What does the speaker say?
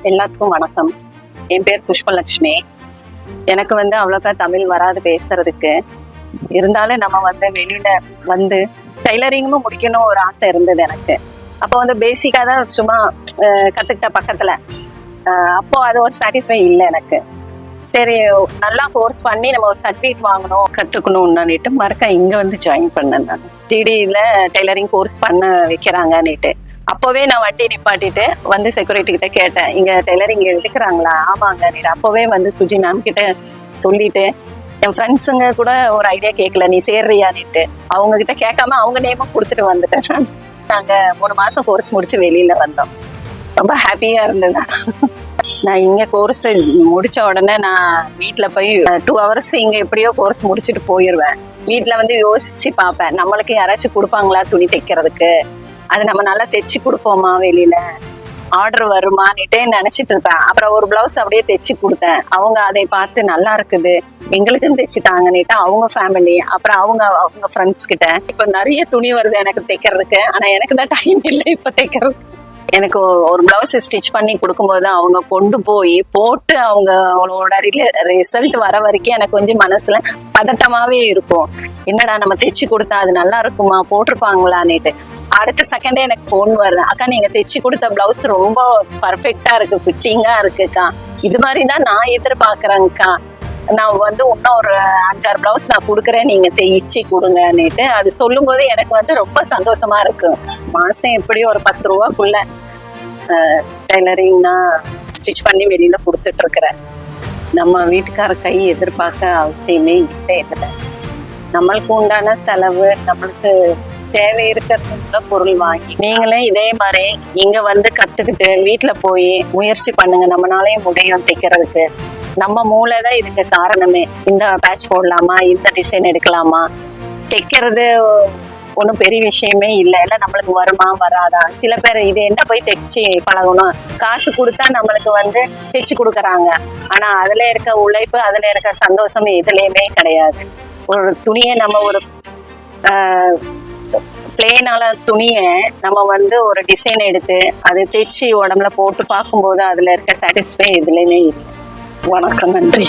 எல்லாத்துக்கும் வணக்கம். என் பேர் புஷ்பலட்சுமி. எனக்கு அவ்வளோக்கா தமிழ் வராது பேசுறதுக்கு. இருந்தாலும் நம்ம வெளியில டெய்லரிங்கும் முடிக்கணும் ஒரு ஆசை இருந்தது எனக்கு. அப்போ பேசிக்காக தான் சும்மா கற்றுக்கிட்ட பக்கத்தில். அப்போ அது ஒரு சாட்டிஸ்ஃபை இல்லை எனக்கு. சரி, நல்லா கோர்ஸ் பண்ணி நம்ம ஒரு சர்டிஃபிகேட் வாங்கணும், கற்றுக்கணும்னுட்டு மறக்க இங்கே ஜாயின் பண்ணேன். நான் டிடியில் டெய்லரிங் கோர்ஸ் பண்ண வைக்கிறாங்கன்னுட்டு அப்போவே நான் வண்டி நிப்பாட்டிட்டு செக்யூரிட்டி கிட்ட கேட்டேன், இங்க டெய்லரிங் எடுக்கிறாங்களா? ஆமாங்க. அப்போவே சுஜி மேம் கிட்ட சொல்லிட்டு என் ஃப்ரெண்ட்ஸுங்க கூட ஒரு ஐடியா கேட்கல, நீ சேர்றியான்னுட்டு அவங்க கிட்ட கேட்காம அவங்க நேமும் கொடுத்துட்டு வந்துட்டேன். நாங்க 3 மாசம் கோர்ஸ் முடிச்சு வெளியில வந்தோம். ரொம்ப ஹாப்பியா இருந்தது. நான் இங்க கோர்ஸ் முடிச்ச உடனே நான் வீட்டுல போய் 2 ஹவர்ஸ் இங்க எப்படியோ கோர்ஸ் முடிச்சுட்டு போயிடுவேன். வீட்டுல யோசிச்சு பார்ப்பேன், நம்மளுக்கு யாராச்சும் கொடுப்பாங்களா துணி தைக்கிறதுக்கு, அது நம்ம நல்லா தைச்சு கொடுப்போமா, வெளியில ஆர்டர் வருமானிட்டே நினைச்சிட்டு இருப்பேன். அப்புறம் ஒரு பிளவுஸ் அப்படியே தைச்சு கொடுத்தேன். அவங்க அதை பார்த்து நல்லா இருக்குது, எங்களுக்கும் தைச்சு தாங்கன்னுட்டு அவங்க ஃபேமிலி, அப்புறம் அவங்க ஃப்ரெண்ட்ஸ் கிட்ட இப்ப நிறைய துணி வருது எனக்கு தைக்கிறதுக்கு. ஆனா எனக்கு தான் டைம் இல்லை இப்ப தைக்கிறது. எனக்கு ஒரு பிளவுஸ் ஸ்டிச் பண்ணி கொடுக்கும்போது அவங்க கொண்டு போய் போட்டு அவங்களோட ரிசல்ட் வர வரைக்கும் எனக்கு கொஞ்சம் மனசுல பதட்டமாவே இருக்கும். என்னடா நம்ம தைச்சு கொடுத்தா அது நல்லா இருக்குமா, போட்டிருப்பாங்களான்னுட்டு. அடுத்த செகண்டே எனக்கு ஃபோன் வருது, அக்கா நீங்க தைச்சு கொடுத்த பிளவுஸ் ரொம்ப பர்ஃபெக்டா இருக்கு, ஃபிட்டிங்கா இருக்குக்கா, இது மாதிரி தான் நான் எதிர்பார்க்கறேங்க்கா, நான் இன்னும் ஒரு 5-6 பிளவுஸ் நான் கொடுக்குறேன், நீங்க தைச்சு கொடுங்கன்னுட்டு அது சொல்லும் போது எனக்கு ரொம்ப சந்தோஷமா இருக்கு. மாசம் எப்படியும் ஒரு 10 ரூபாக்குள்ள டெய்லரிங்னா ஸ்டிச் பண்ணி வெளியில கொடுத்துட்டு இருக்கிறேன். நம்ம வீட்டுக்கார கை எதிர்பார்க்க அவசியமே இல்லை. நம்மளுக்கு உண்டான செலவு, நம்மளுக்கு தேவை இருக்கிறதுக்குள்ள பொருள் வாங்கி நீங்களே இதே மாதிரி இங்க கத்துக்கிட்டு வீட்டுல போய் முயற்சி பண்ணுங்க. நம்மளாலேயும் முடியும் தைக்கிறதுக்கு. நம்ம மூளை தான் இதுக்கு காரணமே. இந்த பேட்ச் போடலாமா, இந்த டிசைன் எடுக்கலாமா, தைக்கிறது ஒன்றும் பெரிய விஷயமே இல்லை. எல்லாம் நம்மளுக்கு வருமா வராதா. சில பேர் இது என்ன போய் தைச்சு பழகணும், காசு கொடுத்தா நம்மளுக்கு தைச்சு கொடுக்குறாங்க. ஆனா அதுல இருக்க உழைப்பு, அதுல இருக்க சந்தோஷம் எதுலையுமே கிடையாது. ஒரு துணியை நம்ம ஒரு பிளேனால துணியை நம்ம ஒரு டிசைன் எடுத்து அதை தைச்சு உடம்புல போட்டு பார்க்கும்போது அதுல இருக்க சாட்டிஸ்ஃபை எதுலையுமே இல்லை. வணக்கம், நன்றி.